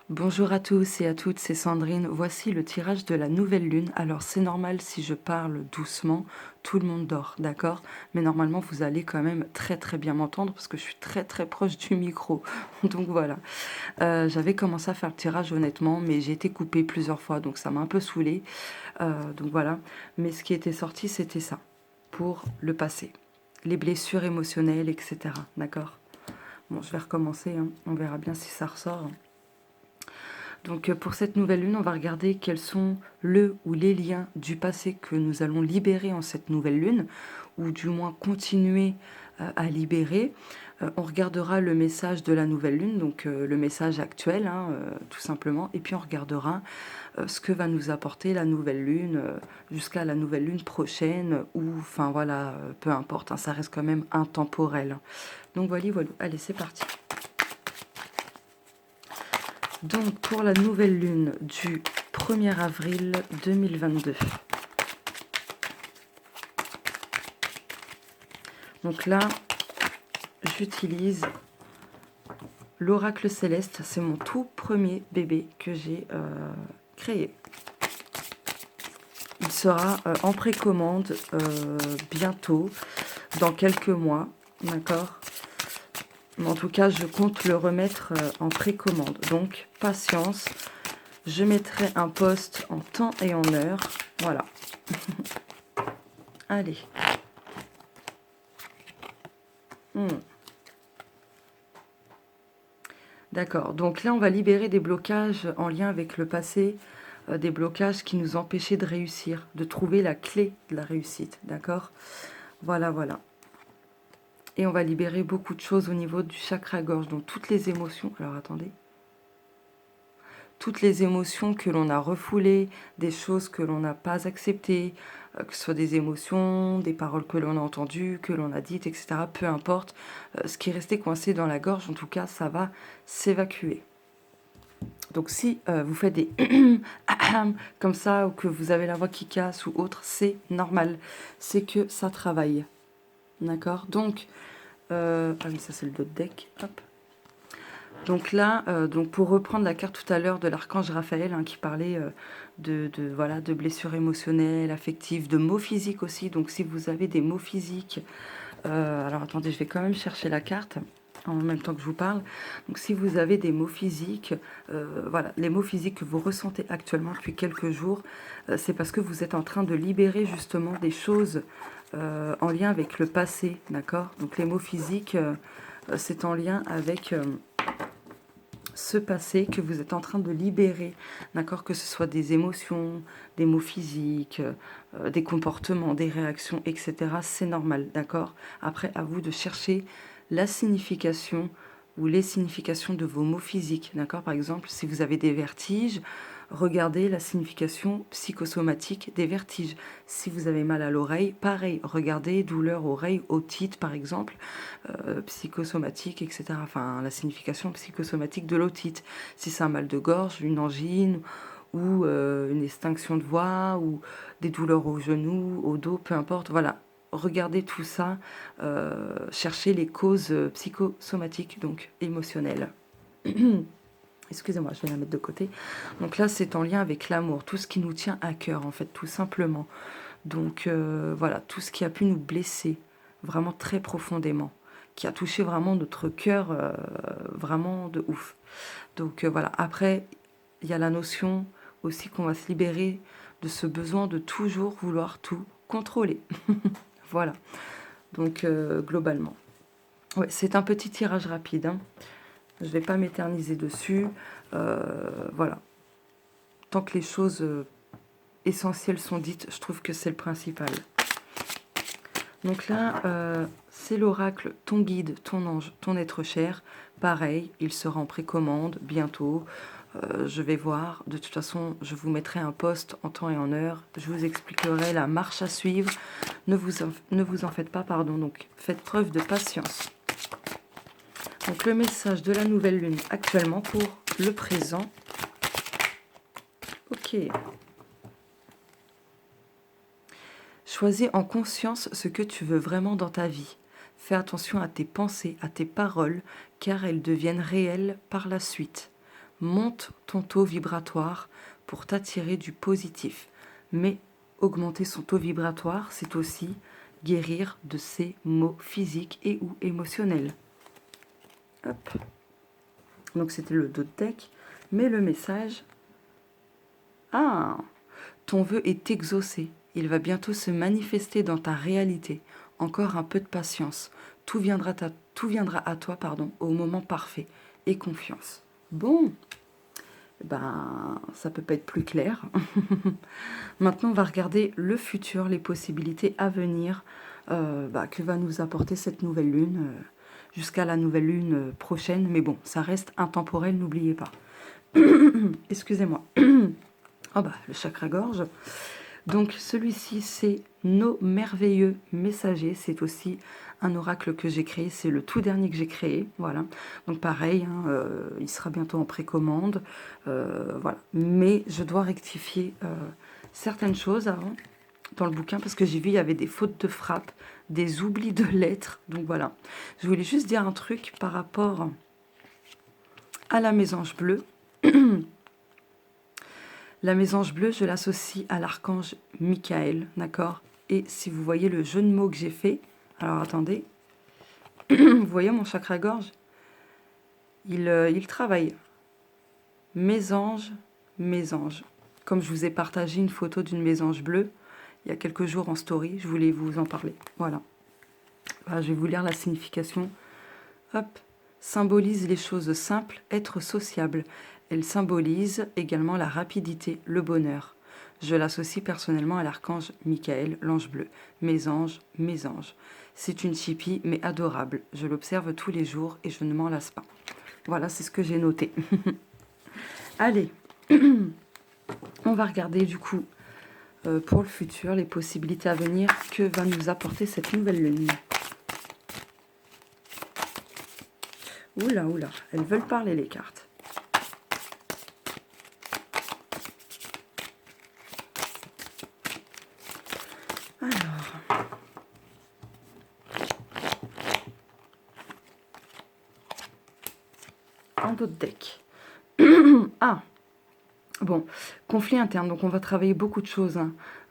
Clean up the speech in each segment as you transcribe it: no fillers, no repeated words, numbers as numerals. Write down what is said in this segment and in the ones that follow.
Bonjour à tous et à toutes, c'est Sandrine. Voici le tirage de la nouvelle lune. Alors c'est normal si je parle doucement, tout le monde dort, d'accord? Mais normalement vous allez quand même très bien m'entendre parce que je suis très proche du micro. Donc voilà. J'avais commencé à faire le tirage honnêtement, mais j'ai été coupée plusieurs fois, donc ça m'a un peu saoulée. Donc voilà. Mais ce qui était sorti, c'était ça, pour le passé. Les blessures émotionnelles, etc. D'accord? Bon, je vais recommencer, hein. On verra bien si ça ressort. Donc pour cette nouvelle lune, on va regarder quels sont le ou les liens du passé que nous allons libérer en cette nouvelle lune, ou du moins continuer à libérer. On regardera le message de la nouvelle lune, donc le message actuel, hein, tout simplement, et puis on regardera ce que va nous apporter la nouvelle lune jusqu'à la nouvelle lune prochaine, ou enfin voilà, peu importe, hein, ça reste quand même intemporel. Donc voilà, allez c'est parti. Donc pour la nouvelle lune du 1er avril 2022. Donc là, j'utilise l'oracle céleste. C'est mon tout premier bébé que j'ai créé. Il sera en précommande bientôt, dans quelques mois, d'accord? Mais en tout cas, je compte le remettre en précommande. Donc, patience. Je mettrai un post en temps et en heure. Voilà. Allez. D'accord. Donc là, on va libérer des blocages en lien avec le passé, des blocages qui nous empêchaient de réussir, de trouver la clé de la réussite. D'accord? Voilà. Et on va libérer beaucoup de choses au niveau du chakra-gorge. Donc toutes les émotions. Alors attendez. Toutes les émotions que l'on a refoulées, des choses que l'on n'a pas acceptées, que ce soit des émotions, des paroles que l'on a entendues, que l'on a dites, etc. Peu importe, ce qui est resté coincé dans la gorge, en tout cas, ça va s'évacuer. Donc si vous faites des comme ça, ou que vous avez la voix qui casse ou autre, c'est normal. C'est que ça travaille. D'accord? Donc, ah oui, ça c'est le dos de deck. Hop. Donc là, donc pour reprendre la carte tout à l'heure de l'archange Raphaël, hein, qui parlait voilà, de blessures émotionnelles, affectives, de maux physiques aussi. Donc si vous avez des maux physiques, alors attendez, je vais quand même chercher la carte en même temps que je vous parle. Donc si vous avez des maux physiques, voilà, les maux physiques que vous ressentez actuellement depuis quelques jours, c'est parce que vous êtes en train de libérer justement des choses en lien avec le passé, d'accord? Donc les maux physiques, c'est en lien avec ce passé que vous êtes en train de libérer, d'accord? Que ce soit des émotions, des mots physiques, des comportements, des réactions, etc. C'est normal, d'accord? Après, à vous de chercher la signification ou les significations de vos mots physiques, d'accord? Par exemple, si vous avez des vertiges, regardez la signification psychosomatique des vertiges. Si vous avez mal à l'oreille, pareil, regardez douleur oreille, otite par exemple, psychosomatique, etc. Enfin, la signification psychosomatique de l'otite. Si c'est un mal de gorge, une angine, ou une extinction de voix, ou des douleurs au genou, au dos, peu importe, voilà. Regardez tout ça, cherchez les causes psychosomatiques, donc émotionnelles. Excusez-moi, je vais la mettre de côté. Donc là, c'est en lien avec l'amour, tout ce qui nous tient à cœur, en fait, tout simplement. Donc voilà, tout ce qui a pu nous blesser, vraiment très profondément, qui a touché vraiment notre cœur, vraiment de ouf. Donc voilà, après, il y a la notion aussi qu'on va se libérer de ce besoin de toujours vouloir tout contrôler. Voilà, donc globalement. Ouais, c'est un petit tirage rapide, hein. Je ne vais pas m'éterniser dessus. Voilà. Tant que les choses essentielles sont dites, je trouve que c'est le principal. Donc là, c'est l'oracle, ton guide, ton ange, ton être cher. Pareil, il sera en précommande bientôt. Je vais voir. De toute façon, je vous mettrai un post en temps et en heure. Je vous expliquerai la marche à suivre. Ne vous en faites pas, pardon. Donc, faites preuve de patience. Donc, le message de la nouvelle lune actuellement pour le présent. Ok. Choisis en conscience ce que tu veux vraiment dans ta vie. Fais attention à tes pensées, à tes paroles, car elles deviennent réelles par la suite. monte ton taux vibratoire pour t'attirer du positif. Mais augmenter son taux vibratoire, c'est aussi guérir de ses maux physiques et ou émotionnels. Hop. Donc c'était le dos de deck. Mais le message... Ah, ton vœu est exaucé. Il va bientôt se manifester dans ta réalité. Encore un peu de patience. Tout viendra à toi au moment parfait. Et confiance. Bon, ben, ça peut pas être plus clair. Maintenant, on va regarder le futur, les possibilités à venir que va nous apporter cette nouvelle lune jusqu'à la nouvelle lune prochaine. Mais bon, ça reste intemporel, n'oubliez pas. Excusez-moi. Oh bah, le chakra-gorge. Donc, celui-ci, c'est nos merveilleux messagers. C'est aussi un oracle que j'ai créé. C'est le tout dernier que j'ai créé. Voilà. Donc, pareil, il sera bientôt en précommande. Voilà. Mais je dois rectifier certaines choses avant dans le bouquin parce que j'ai vu il y avait des fautes de frappe, des oublis de lettres. Donc, voilà. Je voulais juste dire un truc par rapport à la mésange bleue. La mésange bleue, je l'associe à l'archange Michael, d'accord? Et si vous voyez le jeu de mots que j'ai fait, alors attendez, vous voyez mon chakra-gorge? Il travaille. Mésange, mésange. Comme je vous ai partagé une photo d'une mésange bleue, il y a quelques jours en story, je voulais vous en parler. Voilà. Voilà, je vais vous lire la signification. Hop. Symbolise les choses simples, être sociable. Elle symbolise également la rapidité, le bonheur. Je l'associe personnellement à l'archange Michael, l'ange bleu. Mes anges, mes anges. C'est une chipie, mais adorable. Je l'observe tous les jours et je ne m'en lasse pas. Voilà, c'est ce que j'ai noté. Allez, on va regarder du coup pour le futur, les possibilités à venir que va nous apporter cette nouvelle lune. Oula, oula, elles veulent parler les cartes. Alors, un autre deck. Ah, bon, conflit interne. Donc on va travailler beaucoup de choses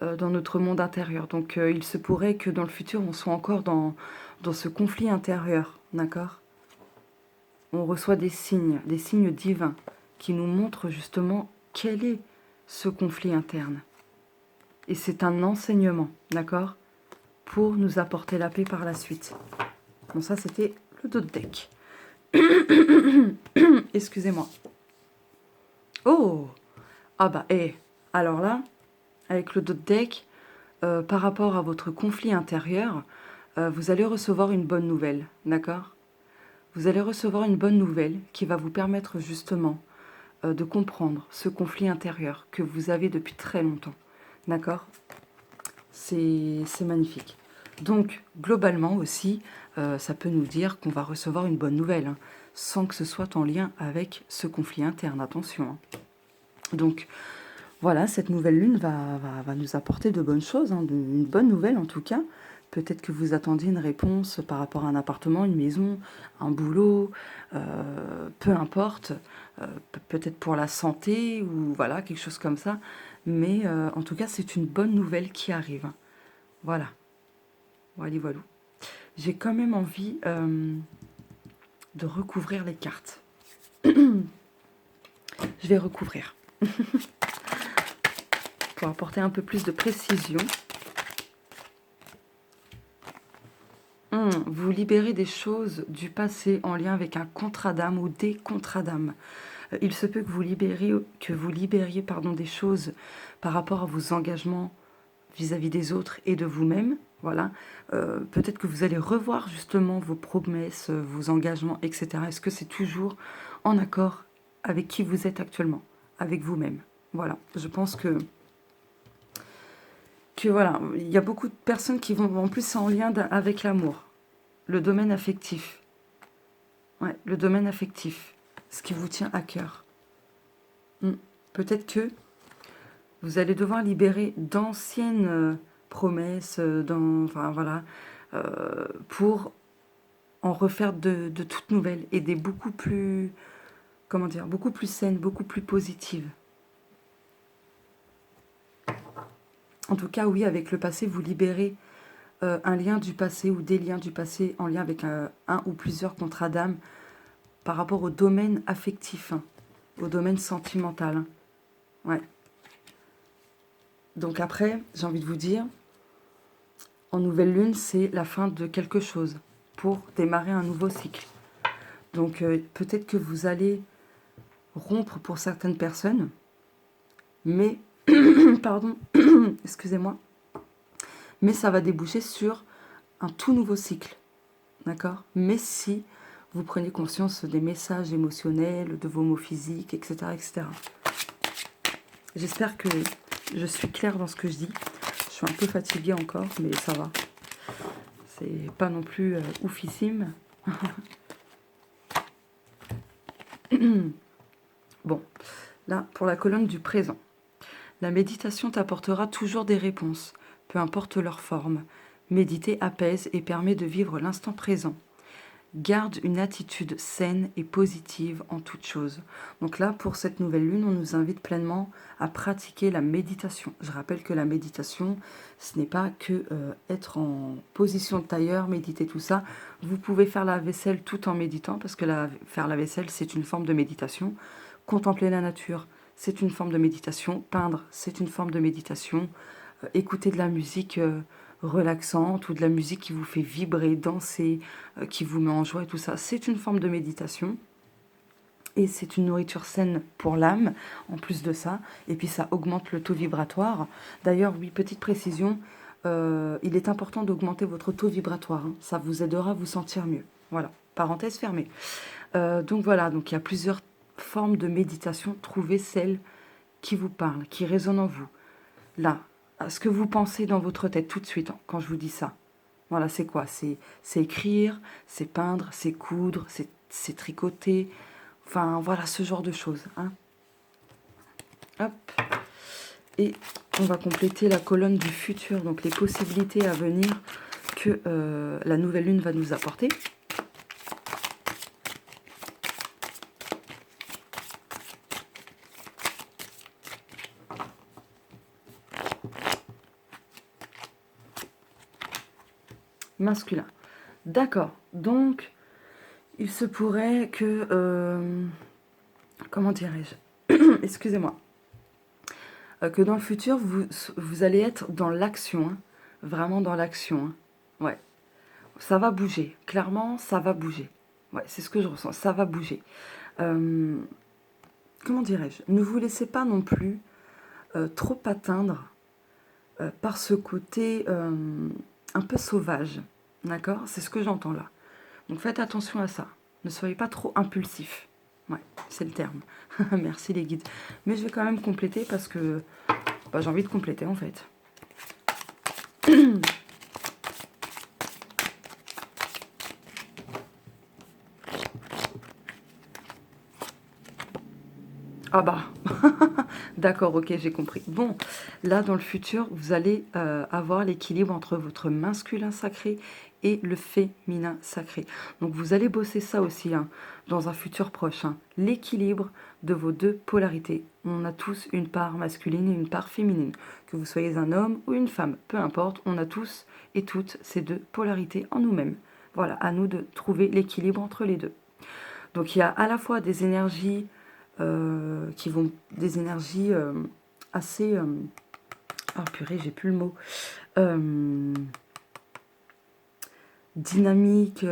dans notre monde intérieur. Donc il se pourrait que dans le futur, on soit encore dans ce conflit intérieur, d'accord? On reçoit des signes divins qui nous montrent justement quel est ce conflit interne. Et c'est un enseignement, d'accord? Pour nous apporter la paix par la suite. Bon, ça c'était le dos de deck. Excusez-moi. Oh! Ah bah, alors là, avec le dos de deck, par rapport à votre conflit intérieur, vous allez recevoir une bonne nouvelle, d'accord? Vous allez recevoir une bonne nouvelle qui va vous permettre justement de comprendre ce conflit intérieur que vous avez depuis très longtemps, d'accord? C'est magnifique. Donc, globalement aussi, ça peut nous dire qu'on va recevoir une bonne nouvelle, hein, sans que ce soit en lien avec ce conflit interne, attention. Hein. Donc, voilà, cette nouvelle lune va nous apporter de bonnes choses, hein, une bonne nouvelle en tout cas. Peut-être que vous attendiez une réponse par rapport à un appartement, une maison, un boulot, peu importe, peut-être pour la santé ou voilà, quelque chose comme ça. Mais en tout cas, c'est une bonne nouvelle qui arrive. Hein. Voilà. Voilà, voilà. J'ai quand même envie de recouvrir les cartes. Je vais recouvrir. Pour apporter un peu plus de précision. Vous libérez des choses du passé en lien avec un contrat d'âme ou des contrats d'âme. Il se peut que vous libériez des choses par rapport à vos engagements vis-à-vis des autres et de vous-même. Voilà. Peut-être que vous allez revoir justement vos promesses, vos engagements, etc. Est-ce que c'est toujours en accord avec qui vous êtes actuellement, avec vous-même? Voilà. Je pense que voilà, il y a beaucoup de personnes qui vont en plus en lien avec l'amour, le domaine affectif. Ouais, le domaine affectif, ce qui vous tient à cœur. Peut-être que vous allez devoir libérer d'anciennes promesses, enfin voilà, pour en refaire de toutes nouvelles et des beaucoup plus, comment dire, beaucoup plus saine, beaucoup plus positive. En tout cas, oui, avec le passé, vous libérez un lien du passé ou des liens du passé en lien avec un ou plusieurs contrats d'âme par rapport au domaine affectif, hein, au domaine sentimental. Hein. Ouais. Donc après, j'ai envie de vous dire, en nouvelle lune, c'est la fin de quelque chose pour démarrer un nouveau cycle. Donc peut-être que vous allez rompre pour certaines personnes, mais, pardon, excusez-moi, mais ça va déboucher sur un tout nouveau cycle, d'accord? Mais si vous prenez conscience des messages émotionnels, de vos mots physiques, etc., etc. J'espère que je suis claire dans ce que je dis. Je suis un peu fatiguée encore, mais ça va. C'est pas non plus oufissime. Bon, là, pour la colonne du présent. La méditation t'apportera toujours des réponses, peu importe leur forme. Méditer apaise et permet de vivre l'instant présent. Garde une attitude saine et positive en toute chose. Donc là, pour cette nouvelle lune, on nous invite pleinement à pratiquer la méditation. Je rappelle que la méditation, ce n'est pas que être en position de tailleur, méditer tout ça. Vous pouvez faire la vaisselle tout en méditant, parce que faire la vaisselle, c'est une forme de méditation. Contempler la nature, c'est une forme de méditation. Peindre, c'est une forme de méditation. Écouter de la musique relaxante ou de la musique qui vous fait vibrer, danser, qui vous met en joie et tout ça, c'est une forme de méditation. Et c'est une nourriture saine pour l'âme, en plus de ça. Et puis ça augmente le taux vibratoire. D'ailleurs, oui, petite précision, il est important d'augmenter votre taux vibratoire. Hein. Ça vous aidera à vous sentir mieux. Voilà, parenthèse fermée. Donc voilà, donc il y a plusieurs formes de méditation. Trouvez celle qui vous parle, qui résonne en vous. Là, ce que vous pensez dans votre tête tout de suite quand je vous dis ça. Voilà, c'est quoi? C'est écrire, c'est peindre, c'est coudre, c'est tricoter. Enfin, voilà, ce genre de choses. Hein. Hop. Et on va compléter la colonne du futur, donc les possibilités à venir que la nouvelle lune va nous apporter. Masculin. D'accord. Donc, il se pourrait que... comment dirais-je? Excusez-moi. Que dans le futur, vous allez être dans l'action. Hein, vraiment dans l'action. Hein. Ouais. Ça va bouger. Clairement, ça va bouger. Ouais, c'est ce que je ressens. Ça va bouger. Comment dirais-je? Ne vous laissez pas non plus trop atteindre par ce côté un peu sauvage. D'accord? C'est ce que j'entends là. Donc faites attention à ça. Ne soyez pas trop impulsif. Ouais, c'est le terme. Merci les guides. Mais je vais quand même compléter parce que j'ai envie de compléter en fait. Ah bah, d'accord, ok, j'ai compris. Bon, là, dans le futur, vous allez avoir l'équilibre entre votre masculin sacré et le féminin sacré. Donc, vous allez bosser ça aussi hein, dans un futur proche. Hein. L'équilibre de vos deux polarités. On a tous une part masculine et une part féminine. Que vous soyez un homme ou une femme, peu importe, on a tous et toutes ces deux polarités en nous-mêmes. Voilà, à nous de trouver l'équilibre entre les deux. Donc, il y a à la fois des énergies... qui vont des énergies assez ah purée j'ai plus le mot dynamique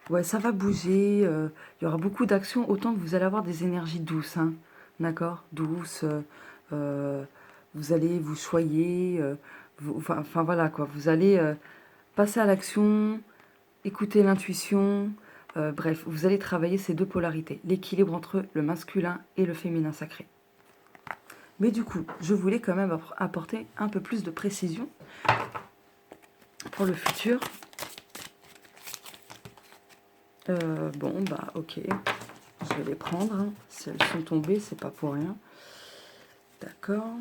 ouais ça va bouger il y aura beaucoup d'actions autant que vous allez avoir des énergies douces hein, d'accord douces vous allez vous choyer enfin voilà quoi vous allez passer à l'action écouter l'intuition. Bref, vous allez travailler ces deux polarités, l'équilibre entre le masculin et le féminin sacré. Mais du coup, je voulais quand même apporter un peu plus de précision pour le futur. Bon, bah ok, je vais les prendre. Hein. Si elles sont tombées, c'est pas pour rien. D'accord.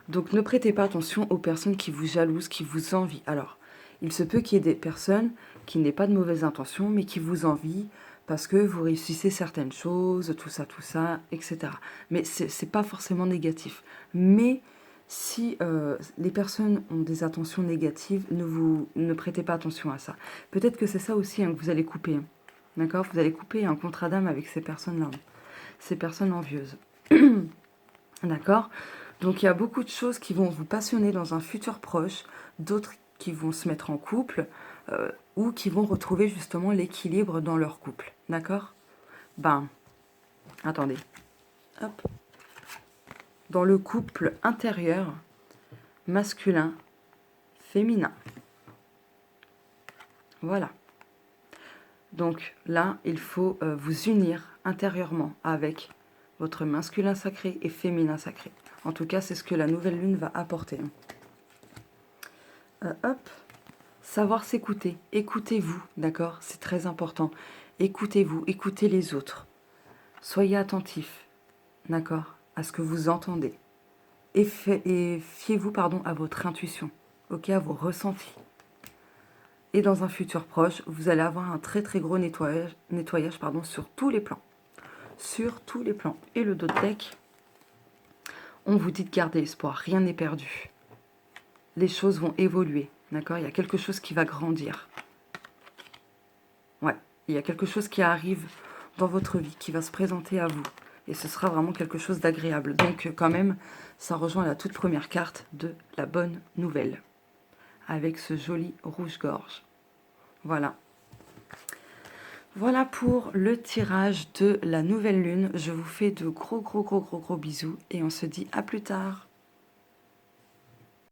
Donc ne prêtez pas attention aux personnes qui vous jalousent, qui vous envient. Alors, il se peut qu'il y ait des personnes qui n'aient pas de mauvaises intentions, mais qui vous envient parce que vous réussissez certaines choses, tout ça, etc. Mais c'est pas forcément négatif. Mais si les personnes ont des intentions négatives, ne prêtez pas attention à ça. Peut-être que c'est ça aussi hein, que vous allez couper. Hein. D'accord? Vous allez couper un contrat d'âme avec ces personnes-là. Hein. Ces personnes envieuses. D'accord? Donc il y a beaucoup de choses qui vont vous passionner dans un futur proche, d'autres qui vont se mettre en couple ou qui vont retrouver justement l'équilibre dans leur couple. D'accord? Ben, attendez. Hop. Dans le couple intérieur, masculin, féminin. Voilà. Donc là, il faut vous unir intérieurement avec votre masculin sacré et féminin sacré. En tout cas, c'est ce que la nouvelle lune va apporter. Hop. Savoir s'écouter. Écoutez-vous, d'accord? C'est très important. Écoutez-vous, écoutez les autres. Soyez attentifs, d'accord, à ce que vous entendez. Et fiez-vous, à votre intuition, ok, à vos ressentis. Et dans un futur proche, vous allez avoir un très très gros nettoyage sur tous les plans. Sur tous les plans. Et le dos de deck, on vous dit de garder espoir, rien n'est perdu. Les choses vont évoluer, d'accord? Il y a quelque chose qui va grandir. Ouais, il y a quelque chose qui arrive dans votre vie, qui va se présenter à vous. Et ce sera vraiment quelque chose d'agréable. Donc quand même, ça rejoint la toute première carte de la bonne nouvelle. Avec ce joli rouge-gorge. Voilà. Voilà pour le tirage de la nouvelle lune. Je vous fais de gros bisous et on se dit à plus tard.